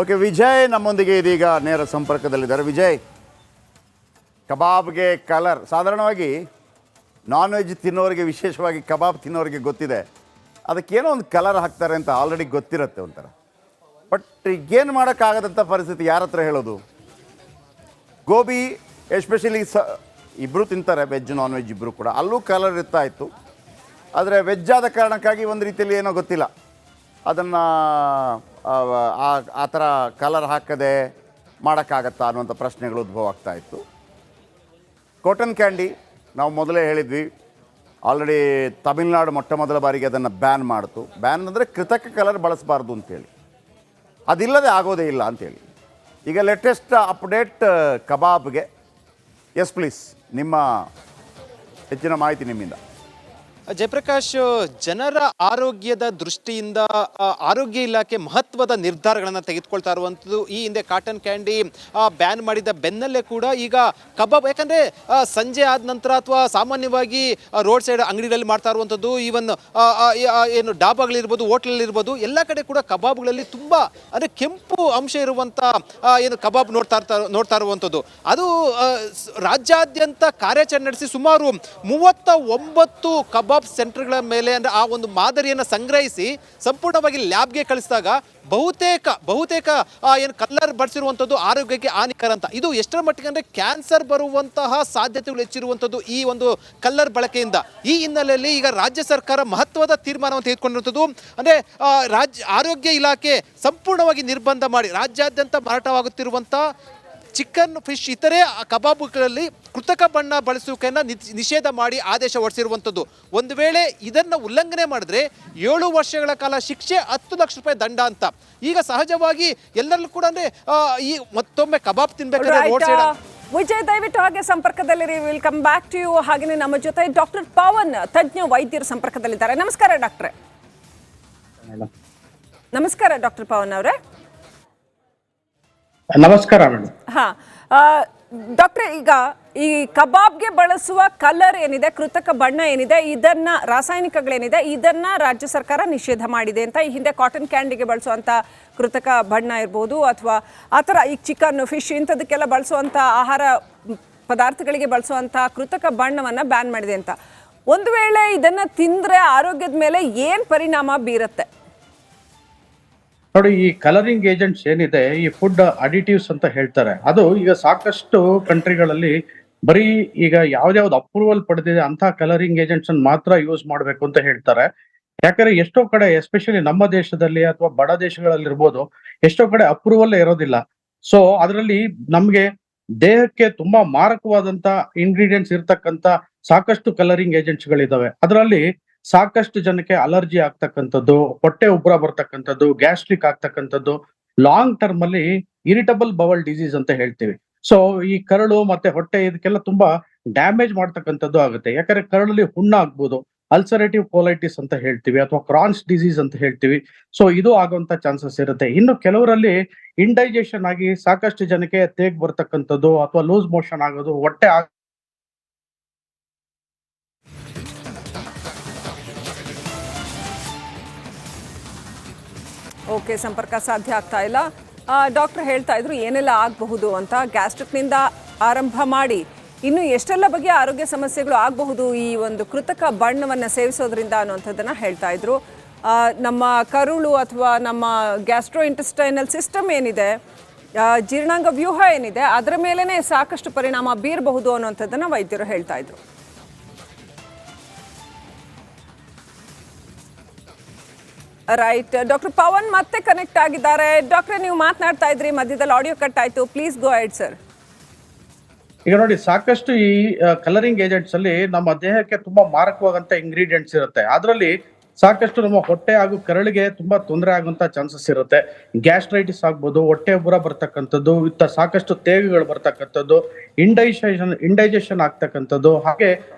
Okay, Vijay ನಮ್ಮೊಂದಿಗೆ ಇದೀಗ ನೇರ ಸಂಪರ್ಕದಲ್ಲಿದ್ದಾರೆ. ವಿಜಯ್, ಕಬಾಬ್ಗೆ ಕಲರ್ ಸಾಧಾರಣವಾಗಿ ನಾನ್ ವೆಜ್ ತಿನ್ನೋರಿಗೆ, ವಿಶೇಷವಾಗಿ ಕಬಾಬ್ ತಿನ್ನೋರಿಗೆ ಗೊತ್ತಿದೆ, ಅದಕ್ಕೇನೋ ಒಂದು ಕಲರ್ ಹಾಕ್ತಾರೆ ಅಂತ ಆಲ್ರೆಡಿ ಗೊತ್ತಿರುತ್ತೆ ಒಂಥರ. ಬಟ್ ಈಗೇನು ಮಾಡೋಕ್ಕಾಗದಂಥ ಪರಿಸ್ಥಿತಿ ಯಾರ ಹತ್ರ ಹೇಳೋದು? ಗೋಬಿ ಎಸ್ಪೆಷಲಿ ಇಬ್ಬರು ತಿಂತಾರೆ, ವೆಜ್ ನಾನ್ ವೆಜ್ ಇಬ್ಬರು ಕೂಡ, ಅಲ್ಲೂ ಕಲರ್ ಇರ್ತಾ ಇತ್ತು. ಆದರೆ ವೆಜ್ ಆದ ಕಾರಣಕ್ಕಾಗಿ ಒಂದು ರೀತಿಯಲ್ಲಿ ಏನೋ ಗೊತ್ತಿಲ್ಲ, ಅದನ್ನು ಆ ಥರ ಕಲರ್ ಹಾಕದೆ ಮಾಡೋಕ್ಕಾಗತ್ತಾ ಅನ್ನುವಂಥ ಪ್ರಶ್ನೆಗಳು ಉದ್ಭವ ಆಗ್ತಾ ಇತ್ತು. ಕಾಟನ್ ಕ್ಯಾಂಡಿ ನಾವು ಮೊದಲೇ ಹೇಳಿದ್ವಿ, ಆಲ್ರೆಡಿ ತಮಿಳ್ನಾಡು ಮೊಟ್ಟ ಮೊದಲ ಬಾರಿಗೆ ಅದನ್ನು ಬ್ಯಾನ್ ಮಾಡಿತು. ಬ್ಯಾನ್ ಅಂದರೆ ಕೃತಕ ಕಲರ್ ಬಳಸಬಾರ್ದು ಅಂತೇಳಿ, ಅದಿಲ್ಲದೆ ಆಗೋದೇ ಇಲ್ಲ ಅಂಥೇಳಿ. ಈಗ ಲೇಟೆಸ್ಟ್ ಅಪ್ಡೇಟ್ ಕಬಾಬ್ಗೆ. ಎಸ್ ಪ್ಲೀಸ್, ನಿಮ್ಮ ಹೆಚ್ಚಿನ ಮಾಹಿತಿ ನಿಮ್ಮಿಂದ. ಜಯಪ್ರಕಾಶ್, ಜನರ ಆರೋಗ್ಯದ ದೃಷ್ಟಿಯಿಂದ ಆರೋಗ್ಯ ಇಲಾಖೆ ಮಹತ್ವದ ನಿರ್ಧಾರಗಳನ್ನು ತೆಗೆದುಕೊಳ್ತಾ ಇರುವಂಥದ್ದು. ಈ ಹಿಂದೆ ಕಾಟನ್ ಕ್ಯಾಂಡಿ ಬ್ಯಾನ್ ಮಾಡಿದ ಬೆನ್ನಲ್ಲೇ ಕೂಡ ಈಗ ಕಬಾಬ್, ಯಾಕಂದರೆ ಸಂಜೆ ಆದ ನಂತರ ಅಥವಾ ಸಾಮಾನ್ಯವಾಗಿ ರೋಡ್ ಸೈಡ್ ಅಂಗಡಿಗಳಲ್ಲಿ ಮಾಡ್ತಾ ಇರುವಂಥದ್ದು, ಈವನ್ ಏನು ಡಾಬಾಗಳಿರ್ಬೋದು, ಹೋಟ್ಲಲ್ಲಿರ್ಬೋದು, ಎಲ್ಲ ಕಡೆ ಕೂಡ ಕಬಾಬ್ಗಳಲ್ಲಿ ತುಂಬ ಅಂದರೆ ಕೆಂಪು ಅಂಶ ಇರುವಂಥ ಏನು ಕಬಾಬ್ ನೋಡ್ತಾ ಇರುವಂಥದ್ದು. ಅದು ರಾಜ್ಯಾದ್ಯಂತ ಕಾರ್ಯಾಚರಣೆ ನಡೆಸಿ ಸುಮಾರು 39 ಕಬಾಬ್ ಸೆಂಟರ್ಗಳ ಮೇಲೆ ಅಂದರೆ ಆ ಒಂದು ಮಾದರಿಯನ್ನು ಸಂಗ್ರಹಿಸಿ ಸಂಪೂರ್ಣವಾಗಿ ಲ್ಯಾಬ್ಗೆ ಕಳಿಸಿದಾಗ ಬಹುತೇಕ ಏನು ಕಲರ್ ಬಳಸಿರುವಂಥದ್ದು ಆರೋಗ್ಯಕ್ಕೆ ಹಾನಿಕರ ಅಂತ. ಇದು ಎಷ್ಟರ ಮಟ್ಟಿಗೆ ಅಂದರೆ ಕ್ಯಾನ್ಸರ್ ಬರುವಂತಹ ಸಾಧ್ಯತೆಗಳು ಹೆಚ್ಚಿರುವಂಥದ್ದು ಈ ಒಂದು ಕಲ್ಲರ್ ಬಳಕೆಯಿಂದ. ಈ ಹಿನ್ನೆಲೆಯಲ್ಲಿ ಈಗ ರಾಜ್ಯ ಸರ್ಕಾರ ಮಹತ್ವದ ತೀರ್ಮಾನವನ್ನು ತೆಗೆದುಕೊಂಡಿರುವಂಥದ್ದು. ಅಂದರೆ ಆರೋಗ್ಯ ಇಲಾಖೆ ಸಂಪೂರ್ಣವಾಗಿ ನಿರ್ಬಂಧ ಮಾಡಿ ರಾಜ್ಯಾದ್ಯಂತ ಮಾರಾಟವಾಗುತ್ತಿರುವಂಥ ಚಿಕನ್, ಫಿಶ್, ಇತರೆ ಕಬಾಬುಗಳಲ್ಲಿ ಕೃತಕ ಬಣ್ಣ ಬಳಸುವಿಕೆಯನ್ನು ನಿಷೇಧ ಮಾಡಿ ಆದೇಶ ಹೊರಡಿಸಿರುವಂಥದ್ದು. ಒಂದು ವೇಳೆ ಇದನ್ನು ಉಲ್ಲಂಘನೆ ಮಾಡಿದ್ರೆ 7 ವರ್ಷಗಳ ಕಾಲ ಶಿಕ್ಷೆ, 10 ಲಕ್ಷ ರೂಪಾಯಿ ದಂಡ ಅಂತ. ಈಗ ಸಹಜವಾಗಿ ಎಲ್ಲರಲ್ಲೂ ಕೂಡ ಅಂದರೆ ಈ ಮತ್ತೊಮ್ಮೆ ಕಬಾಬ್ ತಿನ್ಬೇಕಾದ್ರೆ ರೋಡ್ ಸೈಡ್. ವಿಜಯ್, ದಯವಿಟ್ಟು ಹಾಗೆ ಸಂಪರ್ಕದಲ್ಲಿ will come back to you. ಹಾಗೆಯೇ ನಮ್ಮ ಜೊತೆ ಡಾಕ್ಟರ್ ಪವನ್, ತಜ್ಞ ವೈದ್ಯರ ಸಂಪರ್ಕದಲ್ಲಿದ್ದಾರೆ. ನಮಸ್ಕಾರ ಡಾಕ್ಟ್ರೆ. ನಮಸ್ಕಾರ ಡಾಕ್ಟರ್ ಪವನ್ ಅವರೇ. ನಮಸ್ಕಾರ ಮೇಡಮ್. ಹಾ ಡಾಕ್ಟ್ರೆ, ಈಗ ಈ ಕಬಾಬ್ಗೆ ಬಳಸುವ ಕಲರ್ ಏನಿದೆ, ಕೃತಕ ಬಣ್ಣ ಏನಿದೆ, ಇದನ್ನ ರಾಸಾಯನಿಕಗಳೇನಿದೆ, ಇದನ್ನ ರಾಜ್ಯ ಸರ್ಕಾರ ನಿಷೇಧ ಮಾಡಿದೆ ಅಂತ. ಈ ಹಿಂದೆ ಕಾಟನ್ ಕ್ಯಾಂಡಿಗೆ ಬಳಸುವಂಥ ಕೃತಕ ಬಣ್ಣ ಇರ್ಬೋದು, ಅಥವಾ ಆ ಥರ ಈಗ ಚಿಕನ್, ಫಿಶ್ ಇಂಥದಕ್ಕೆಲ್ಲ ಬಳಸುವಂಥ ಆಹಾರ ಪದಾರ್ಥಗಳಿಗೆ ಬಳಸುವಂಥ ಕೃತಕ ಬಣ್ಣವನ್ನು ಬ್ಯಾನ್ ಮಾಡಿದೆ ಅಂತ. ಒಂದು ವೇಳೆ ಇದನ್ನು ತಿಂದರೆ ಆರೋಗ್ಯದ ಮೇಲೆ ಏನು ಪರಿಣಾಮ ಬೀರುತ್ತೆ? ನೋಡಿ, ಈ ಕಲರಿಂಗ್ ಏಜೆಂಟ್ಸ್ ಏನಿದೆ, ಈ ಫುಡ್ ಅಡಿಟಿವ್ಸ್ ಅಂತ ಹೇಳ್ತಾರೆ, ಅದು ಈಗ ಸಾಕಷ್ಟು ಕಂಟ್ರಿಗಳಲ್ಲಿ ಬರೀ ಈಗ ಯಾವ್ದಾವ್ದು ಅಪ್ರೂವಲ್ ಪಡೆದಿದೆ ಅಂತ ಕಲರಿಂಗ್ ಏಜೆಂಟ್ಸ್ ಅನ್ನು ಮಾತ್ರ ಯೂಸ್ ಮಾಡಬೇಕು ಅಂತ ಹೇಳ್ತಾರೆ. ಯಾಕಂದ್ರೆ ಎಷ್ಟೋ ಕಡೆ, ಎಸ್ಪೆಷಲಿ ನಮ್ಮ ದೇಶದಲ್ಲಿ ಅಥವಾ ಬಡ ದೇಶಗಳಲ್ಲಿ ಇರ್ಬೋದು, ಎಷ್ಟೋ ಕಡೆ ಅಪ್ರೂವಲ್ ಇರೋದಿಲ್ಲ. ಸೊ ಅದರಲ್ಲಿ ನಮ್ಗೆ ದೇಹಕ್ಕೆ ತುಂಬಾ ಮಾರಕವಾದಂತ ಇಂಗ್ರೀಡಿಯೆಂಟ್ಸ್ ಇರ್ತಕ್ಕಂತ ಸಾಕಷ್ಟು ಕಲರಿಂಗ್ ಏಜೆಂಟ್ಸ್ ಗಳಿದಾವೆ. ಅದರಲ್ಲಿ ಸಾಕಷ್ಟು ಜನಕ್ಕೆ ಅಲರ್ಜಿ ಆಗ್ತಕ್ಕಂಥದ್ದು, ಹೊಟ್ಟೆ ಉಬ್ಬರ ಬರ್ತಕ್ಕಂಥದ್ದು, ಗ್ಯಾಸ್ಟ್ರಿಕ್ ಆಗ್ತಕ್ಕಂಥದ್ದು, ಲಾಂಗ್ ಟರ್ಮ್ ಅಲ್ಲಿ ಇರಿಟಬಲ್ ಬವಲ್ ಡಿಸೀಸ್ ಅಂತ ಹೇಳ್ತೀವಿ. ಸೊ ಈ ಕರಳು ಮತ್ತೆ ಹೊಟ್ಟೆ ಇದಕ್ಕೆಲ್ಲ ತುಂಬಾ ಡ್ಯಾಮೇಜ್ ಮಾಡ್ತಕ್ಕಂಥದ್ದು ಆಗುತ್ತೆ. ಯಾಕಂದ್ರೆ ಕರಳಲ್ಲಿ ಹುಣ್ಣ ಆಗ್ಬೋದು, ಅಲ್ಸರೇಟಿವ್ ಕೋಲೈಟಿಸ್ ಅಂತ ಹೇಳ್ತೀವಿ, ಅಥವಾ ಕ್ರಾನ್ಸ್ ಡಿಸೀಸ್ ಅಂತ ಹೇಳ್ತೀವಿ. ಸೊ ಇದು ಆಗುವಂತ ಚಾನ್ಸಸ್ ಇರುತ್ತೆ. ಇನ್ನು ಕೆಲವರಲ್ಲಿ ಇಂಡೈಜೆಷನ್ ಆಗಿ ಸಾಕಷ್ಟು ಜನಕ್ಕೆ ತೇಗ್ ಬರ್ತಕ್ಕಂಥದ್ದು, ಅಥವಾ ಲೂಸ್ ಮೋಷನ್ ಆಗೋದು, ಹೊಟ್ಟೆ ಓಕೆ, ಸಂಪರ್ಕ ಸಾಧ್ಯ ಆಗ್ತಾ ಇಲ್ಲ. ಡಾಕ್ಟರ್ ಹೇಳ್ತಾ ಇದ್ರು ಏನೆಲ್ಲ ಆಗಬಹುದು ಅಂತ. ಗ್ಯಾಸ್ಟ್ರಿಕ್ನಿಂದ ಆರಂಭ ಮಾಡಿ ಇನ್ನು ಎಷ್ಟೆಲ್ಲ ಬಗೆಯ ಆರೋಗ್ಯ ಸಮಸ್ಯೆಗಳು ಆಗಬಹುದು ಈ ಒಂದು ಕೃತಕ ಬಣ್ಣವನ್ನು ಸೇವಿಸೋದ್ರಿಂದ ಅನ್ನುವಂಥದ್ದನ್ನು ಹೇಳ್ತಾ ಇದ್ರು. ನಮ್ಮ ಕರುಳು ಅಥವಾ ನಮ್ಮ ಗ್ಯಾಸ್ಟ್ರೋ ಇಂಟೆಸ್ಟೈನಲ್ ಸಿಸ್ಟಮ್ ಏನಿದೆ, ಜೀರ್ಣಾಂಗ ವ್ಯೂಹ ಏನಿದೆ, ಅದರ ಮೇಲೇ ಸಾಕಷ್ಟು ಪರಿಣಾಮ ಬೀರಬಹುದು ಅನ್ನುವಂಥದ್ದನ್ನು ವೈದ್ಯರು ಹೇಳ್ತಾ ಇದ್ರು. ರೈಟ್, ಡಾಕ್ಟರ್ ಪವನ್ ಮತ್ತೆ ಕನೆಕ್ಟ್ ಆಗಿದ್ದಾರೆ. ಡಾಕ್ಟ್ರೆ, ನೀವು ಮಾತನಾಡ್ತಾ ಇದ್ರಿ, ಮಧ್ಯದಲ್ಲಿ ಆಡಿಯೋ ಕಟ್ ಆಯ್ತು. Please go ahead sir. ಈಗ ನೋಡಿ, ಸಾಕಷ್ಟು ಈ ಕಲರಿಂಗ್ ಏಜೆಂಟ್ಸ್ ಅಲ್ಲಿ ನಮ್ಮ ದೇಹಕ್ಕೆ ತುಂಬಾ ಮಾರಕವಾದಂತ ಇಂಗ್ರೀಡಿಯೆಂಟ್ಸ್ ಇರುತ್ತೆ. ಅದರಲ್ಲಿ ಸಾಕಷ್ಟು ನಮ್ಮ ಹೊಟ್ಟೆ ಹಾಗೂ ಕರಳಿಗೆ ತುಂಬಾ ತೊಂದರೆ ಆಗುವಂತ ಚಾನ್ಸಸ್ ಇರುತ್ತೆ. ಗ್ಯಾಸ್ಟ್ರೈಟಿಸ್ ಆಗ್ಬೋದು, ಹೊಟ್ಟೆ ಉಬ್ಬರ ಬರ್ತಕ್ಕಂಥದ್ದು, ಸಾಕಷ್ಟು ತೇಗಗಳು ಬರ್ತಕ್ಕಂಥದ್ದು, ಇಂಡೈಜೆಷನ್ ಆಗ್ತಕ್ಕಂಥದ್ದು, ಹಾಗೆ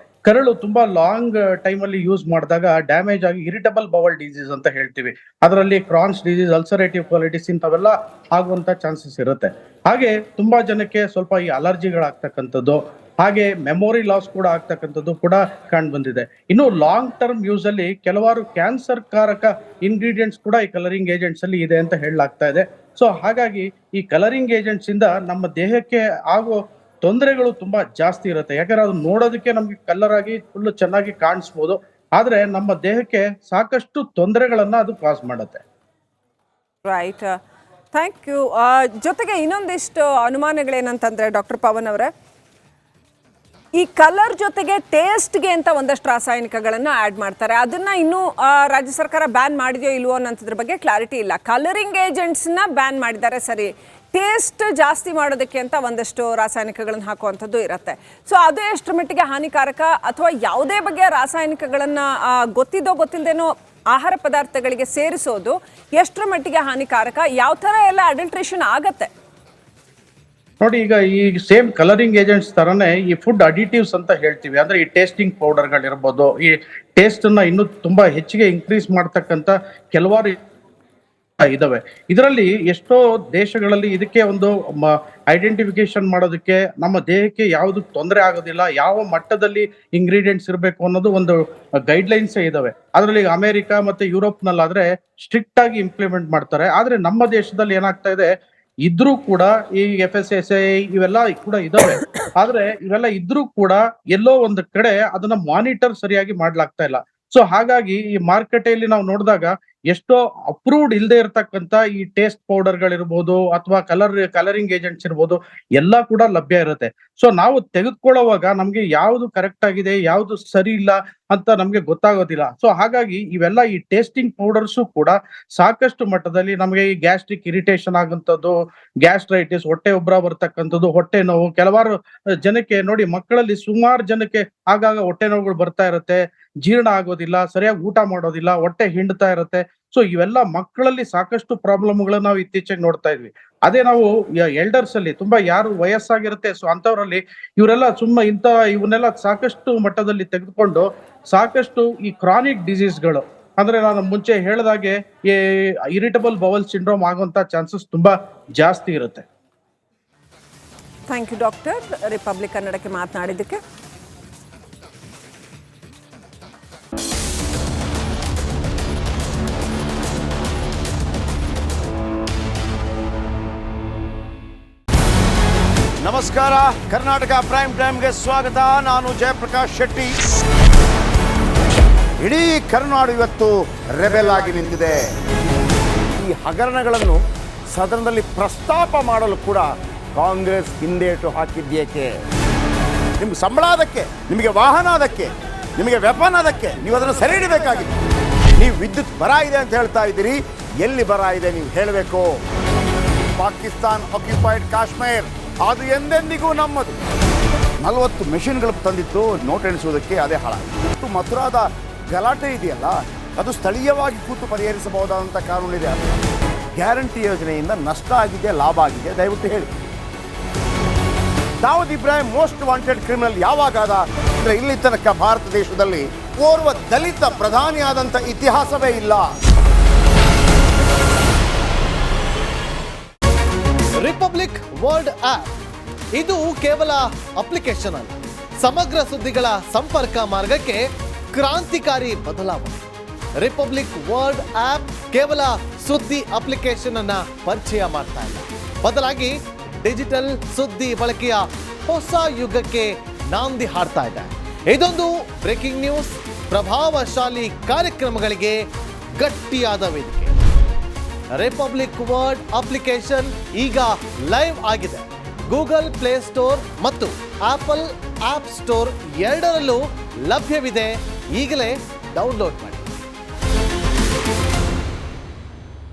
ಕರಳು ತುಂಬಾ ಲಾಂಗ್ ಟೈಮ್ ಅಲ್ಲಿ ಯೂಸ್ ಮಾಡಿದಾಗ ಡ್ಯಾಮೇಜ್ ಆಗಿ ಇರಿಟಬಲ್ ಬವಲ್ ಡಿಸೀಸ್ ಅಂತ ಹೇಳ್ತೀವಿ. ಅದರಲ್ಲಿ ಕ್ರಾನ್ಸ್ ಡಿಸೀಸ್, ಅಲ್ಸರೇಟಿವ್ ಕೋಲೈಟಿಸ್ ಇಂಥವೆಲ್ಲ ಆಗುವಂತ ಚಾನ್ಸಸ್ ಇರುತ್ತೆ. ಹಾಗೆ ತುಂಬಾ ಜನಕ್ಕೆ ಸ್ವಲ್ಪ ಈ ಅಲರ್ಜಿಗಳಾಗ್ತಕ್ಕಂಥದ್ದು, ಹಾಗೆ ಮೆಮೊರಿ ಲಾಸ್ ಕೂಡ ಆಗ್ತಕ್ಕಂಥದ್ದು ಕೂಡ ಕಂಡು ಬಂದಿದೆ. ಇನ್ನು ಲಾಂಗ್ ಟರ್ಮ್ ಯೂಸ್ ಅಲ್ಲಿ ಕೆಲವಾರು ಕ್ಯಾನ್ಸರ್ ಕಾರಕ ಇಂಗ್ರೀಡಿಯೆಂಟ್ಸ್ ಕೂಡ ಈ ಕಲರಿಂಗ್ ಏಜೆಂಟ್ಸ್ ಅಲ್ಲಿ ಇದೆ ಅಂತ ಹೇಳಲಾಗ್ತಾ ಇದೆ. ಸೊ ಹಾಗಾಗಿ ಈ ಕಲರಿಂಗ್ ಏಜೆಂಟ್ಸ್ ಇಂದ ನಮ್ಮ ದೇಹಕ್ಕೆ ಆಗೋ ತೊಂದರೆಗಳು ತುಂಬಾ ಜಾಸ್ತಿ ಇರುತ್ತೆ. ಯಾಕಂದ್ರೆ ಅದು ನೋಡೋದಕ್ಕೆ ನಮ್ಗೆ ಕಲರ್ ಆಗಿ ಫುಲ್ ಚೆನ್ನಾಗಿ ಕಾಣಿಸ್ಬೋದು, ಆದ್ರೆ ನಮ್ಮ ದೇಹಕ್ಕೆ ಸಾಕಷ್ಟು ತೊಂದರೆಗಳನ್ನ ಅದು ಕಾಸ್ ಮಾಡುತ್ತೆ. Right, thank you. ಜೊತೆಗೆ ಇನ್ನೊಂದಿಷ್ಟು ಅನುಮಾನಗಳೇನಂತಂದ್ರೆ ಡಾಕ್ಟರ್ ಪವನ್ ಅವರೇ, ಈ ಕಲರ್ ಜೊತೆಗೆ ಟೇಸ್ಟ್ಗೆ ಅಂತ ಒಂದಷ್ಟು ರಾಸಾಯನಿಕಗಳನ್ನು ಆ್ಯಡ್ ಮಾಡ್ತಾರೆ. ಅದನ್ನ ಇನ್ನೂ ರಾಜ್ಯ ಸರ್ಕಾರ ಬ್ಯಾನ್ ಮಾಡಿದೆಯೋ ಇಲ್ವೋ ಅನ್ನೋದ್ರ ಬಗ್ಗೆ ಕ್ಲಾರಿಟಿ ಇಲ್ಲ. ಕಲರಿಂಗ್ ಏಜೆಂಟ್ಸ್ನ ಬ್ಯಾನ್ ಮಾಡಿದ್ದಾರೆ ಸರಿ, ಟೇಸ್ಟ್ ಜಾಸ್ತಿ ಮಾಡೋದಕ್ಕೆ ಅಂತ ಒಂದಷ್ಟು ರಾಸಾಯನಿಕಗಳನ್ನು ಹಾಕುವಂಥದ್ದು ಇರುತ್ತೆ. ಸೊ ಅದು ಎಷ್ಟರ ಮಟ್ಟಿಗೆ ಹಾನಿಕಾರಕ, ಅಥವಾ ಯಾವುದೇ ಬಗೆಯ ರಾಸಾಯನಿಕಗಳನ್ನು ಗೊತ್ತಿದ್ದೋ ಗೊತ್ತಿಲ್ಲದೇನೋ ಆಹಾರ ಪದಾರ್ಥಗಳಿಗೆ ಸೇರಿಸೋದು ಎಷ್ಟರ ಮಟ್ಟಿಗೆ ಹಾನಿಕಾರಕ, ಯಾವ ಥರ ಎಲ್ಲ ಅಡಲ್ಟ್ರೇಷನ್ ಆಗತ್ತೆ? ನೋಡಿ, ಈಗ ಈ ಸೇಮ್ ಕಲರಿಂಗ್ ಏಜೆಂಟ್ಸ್ ತರನೇ ಈ ಫುಡ್ ಅಡಿಟಿವ್ಸ್ ಅಂತ ಹೇಳ್ತೀವಿ. ಅಂದ್ರೆ ಈ ಟೇಸ್ಟಿಂಗ್ ಪೌಡರ್ಗಳಿರ್ಬೋದು, ಈ ಟೇಸ್ಟ್ ಅನ್ನ ಇನ್ನೂ ತುಂಬಾ ಹೆಚ್ಚಿಗೆ ಇನ್ಕ್ರೀಸ್ ಮಾಡ್ತಕ್ಕಂಥ ಕೆಲವಾರು ಇದಾವೆ. ಇದರಲ್ಲಿ ಎಷ್ಟೋ ದೇಶಗಳಲ್ಲಿ ಇದಕ್ಕೆ ಒಂದು ಐಡೆಂಟಿಫಿಕೇಶನ್ ಮಾಡೋದಕ್ಕೆ ನಮ್ಮ ದೇಹಕ್ಕೆ ಯಾವುದು ತೊಂದರೆ ಆಗೋದಿಲ್ಲ, ಯಾವ ಮಟ್ಟದಲ್ಲಿ ಇಂಗ್ರೀಡಿಯೆಂಟ್ಸ್ ಇರಬೇಕು ಅನ್ನೋದು ಒಂದು ಗೈಡ್ಲೈನ್ಸ್ ಇದಾವೆ. ಅದರಲ್ಲಿ ಅಮೆರಿಕ ಮತ್ತೆ ಯುರೋಪ್ ನಲ್ಲಾದ್ರೆ ಸ್ಟ್ರಿಕ್ಟ್ ಆಗಿ ಇಂಪ್ಲಿಮೆಂಟ್ ಮಾಡ್ತಾರೆ. ಆದ್ರೆ ನಮ್ಮ ದೇಶದಲ್ಲಿ ಏನಾಗ್ತಾ ಇದೆ, ಇದ್ರೂ ಕೂಡ ಈ FSSAI ಇವೆಲ್ಲ ಕೂಡ ಇದಾವೆ, ಆದ್ರೆ ಇವೆಲ್ಲ ಇದ್ರೂ ಕೂಡ ಎಲ್ಲೋ ಒಂದು ಕಡೆ ಅದನ್ನ ಮಾನಿಟರ್ ಸರಿಯಾಗಿ ಮಾಡ್ಲಾಗ್ತಾ ಇಲ್ಲ. ಸೊ ಹಾಗಾಗಿ ಈ ಮಾರುಕಟ್ಟೆಯಲ್ಲಿ ನಾವು ನೋಡಿದಾಗ ಎಷ್ಟೋ ಅಪ್ರೂವ್ಡ್ ಇಲ್ಲದೆ ಇರತಕ್ಕಂತ ಈ ಟೇಸ್ಟ್ ಪೌಡರ್ಗಳಿರ್ಬೋದು ಅಥವಾ ಕಲರಿಂಗ್ ಏಜೆಂಟ್ಸ್ ಇರ್ಬೋದು, ಎಲ್ಲ ಕೂಡ ಲಭ್ಯ ಇರುತ್ತೆ. ಸೊ ನಾವು ತೆಗೆದುಕೊಳ್ಳುವಾಗ ನಮ್ಗೆ ಯಾವ್ದು ಕರೆಕ್ಟ್ ಆಗಿದೆ, ಯಾವ್ದು ಸರಿ ಇಲ್ಲ ಅಂತ ನಮ್ಗೆ ಗೊತ್ತಾಗೋದಿಲ್ಲ. ಸೊ ಹಾಗಾಗಿ ಇವೆಲ್ಲ ಈ ಟೇಸ್ಟಿಂಗ್ ಪೌಡರ್ಸು ಕೂಡ ಸಾಕಷ್ಟು ಮಟ್ಟದಲ್ಲಿ ನಮಗೆ ಈ ಗ್ಯಾಸ್ಟ್ರಿಕ್ ಇರಿಟೇಷನ್ ಆಗುವಂಥದ್ದು, ಗ್ಯಾಸ್ಟ್ರೈಟಿಸ್, ಹೊಟ್ಟೆ ಉಬ್ಬರ ಬರ್ತಕ್ಕಂಥದ್ದು, ಹೊಟ್ಟೆ ನೋವು, ಕೆಲವಾರು ಜನಕ್ಕೆ ನೋಡಿ, ಮಕ್ಕಳಲ್ಲಿ ಸುಮಾರು ಜನಕ್ಕೆ ಆಗಾಗ ಹೊಟ್ಟೆ ನೋವುಗಳು ಬರ್ತಾ ಇರುತ್ತೆ, ಜೀರ್ಣ ಆಗೋದಿಲ್ಲ, ಸರಿಯಾಗಿ ಊಟ ಮಾಡೋದಿಲ್ಲ, ಹೊಟ್ಟೆ ಹಿಂಡ್ತಾ ಇರುತ್ತೆ. ಸೊ ಇವೆಲ್ಲ ಮಕ್ಕಳಲ್ಲಿ ಸಾಕಷ್ಟು ಪ್ರಾಬ್ಲಮ್ಗಳನ್ನ ನಾವು ಇತ್ತೀಚೆಗೆ ನೋಡ್ತಾ ಇದ್ವಿ. ಅದೇ ನಾವು ಎಲ್ಡರ್ಸ್ ಅಲ್ಲಿ ತುಂಬಾ ಯಾರು ವಯಸ್ಸಾಗಿರುತ್ತೆ, ಸೊ ಅಂತವರಲ್ಲಿ ಇವರೆಲ್ಲ ಇವನ್ನೆಲ್ಲ ಸಾಕಷ್ಟು ಮಟ್ಟದಲ್ಲಿ ತೆಗೆದುಕೊಂಡು ಸಾಕಷ್ಟು ಈ ಕ್ರಾನಿಕ್ ಡಿಸೀಸ್ಗಳು, ಅಂದ್ರೆ ನಾನು ಮುಂಚೆ ಹೇಳಿದಾಗೆ ಈ ಇರಿಟಬಲ್ ಬವಲ್ ಸಿಂಡ್ರೋಮ್ ಆಗುವಂತ ಚಾನ್ಸಸ್ ತುಂಬಾ ಜಾಸ್ತಿ ಇರುತ್ತೆ. ಥ್ಯಾಂಕ್ ಯು ಡಾಕ್ಟರ್, ರಿಪಬ್ಲಿಕ್ ಕನ್ನಡಕ್ಕೆ ಮಾತನಾಡಿದ್ದಕ್ಕೆ. ನಮಸ್ಕಾರ, ಕರ್ನಾಟಕ ಪ್ರೈಮ್ ಟೈಮ್ಗೆ ಸ್ವಾಗತ. ನಾನು ಜಯಪ್ರಕಾಶ್ ಶೆಟ್ಟಿ. ಇಡೀ ಕರ್ನಾಡು ಇವತ್ತು ರೆಬೆಲ್ ಆಗಿ ನಿಂತಿದೆ. ಈ ಹಗರಣಗಳನ್ನು ಸದನದಲ್ಲಿ ಪ್ರಸ್ತಾಪ ಮಾಡಲು ಕೂಡ ಕಾಂಗ್ರೆಸ್ ಹಿಂದೇಟು ಹಾಕಿದ್ದೇಕೆ? ನಿಮ್ಗೆ ಸಂಬಳ ಅದಕ್ಕೆ, ನಿಮಗೆ ವಾಹನ ಅದಕ್ಕೆ, ನಿಮಗೆ ವೆಪನ್ ಅದಕ್ಕೆ, ನೀವು ಅದನ್ನು ಸೆರೆ ಹಿಡಿಬೇಕಾಗಿತ್ತು. ನೀವು ವಿದ್ಯುತ್ ಬರ ಇದೆ ಅಂತ ಹೇಳ್ತಾ ಇದ್ದೀರಿ, ಎಲ್ಲಿ ಬರ ಇದೆ ನೀವು ಹೇಳಬೇಕು. ಪಾಕಿಸ್ತಾನ್ ಆಕ್ಯುಪೈಡ್ ಕಾಶ್ಮೀರ್ ಅದು ಎಂದೆಂದಿಗೂ ನಮ್ಮದು. 40 ಮೆಷಿನ್ಗಳು ತಂದಿತ್ತು ನೋಟ್ ಎಣಿಸುವುದಕ್ಕೆ, ಅದೇ ಹಾಳಾಗಿತ್ತು. ಮಥುರಾದ ಗಲಾಟೆ ಇದೆಯಲ್ಲ, ಅದು ಸ್ಥಳೀಯವಾಗಿ ಕೂತು ಪರಿಹರಿಸಬಹುದಾದಂಥ ಕಾನೂನಿದೆ. ಗ್ಯಾರಂಟಿ ಯೋಜನೆಯಿಂದ ನಷ್ಟ ಆಗಿದೆ, ಲಾಭ ಆಗಿದೆ, ದಯವಿಟ್ಟು ಹೇಳಿ. Dawood Ibrahim most wanted criminal ಯಾವಾಗಾದ ಅಂದರೆ ಇಲ್ಲಿ ತನಕ ಭಾರತ ದೇಶದಲ್ಲಿ ಓರ್ವ ದಲಿತ ಪ್ರಧಾನಿಯಾದಂಥ ಇತಿಹಾಸವೇ ಇಲ್ಲ. ರಿಪಬ್ಲಿಕ್ ವರ್ಲ್ಡ್ ಆಪ್ ಇದು ಕೇವಲ ಅಪ್ಲಿಕೇಶನ್ ಅಲ್ಲ, ಸಮಗ್ರ ಸುದ್ದಿಗಳ ಸಂಪರ್ಕ ಮಾರ್ಗಕ್ಕೆ ಕ್ರಾಂತಿಕಾರಿ ಬದಲಾವಣೆ. ರಿಪಬ್ಲಿಕ್ ವರ್ಲ್ಡ್ ಆಪ್ ಕೇವಲ ಸುದ್ದಿ ಅಪ್ಲಿಕೇಶನ್ ಅನ್ನ ಪರಿಚಯ ಮಾಡ್ತಾ ಇಲ್ಲ, ಬದಲಾಗಿ ಡಿಜಿಟಲ್ ಸುದ್ದಿ ಬಳಕೆಯ ಹೊಸ ಯುಗಕ್ಕೆ ನಾಂದಿ ಹಾಡ್ತಾ ಇದೆ. ಇದೊಂದು ಬ್ರೇಕಿಂಗ್ ನ್ಯೂಸ್, ಪ್ರಭಾವಶಾಲಿ ಕಾರ್ಯಕ್ರಮಗಳಿಗೆ ಗಟ್ಟಿಯಾದ ವೇದಿಕೆ. ರಿಪಬ್ಲಿಕ್ ವರ್ಲ್ಡ್ ಅಪ್ಲಿಕೇಶನ್ ಈಗ ಲೈವ್ ಆಗಿದೆ. ಗೂಗಲ್ ಪ್ಲೇ ಸ್ಟೋರ್ ಮತ್ತು ಆಪಲ್ ಆಪ್ ಸ್ಟೋರ್ ಎರಡರಲ್ಲೂ ಲಭ್ಯವಿದೆ. ಈಗಲೇ ಡೌನ್ಲೋಡ್ ಮಾಡಿ.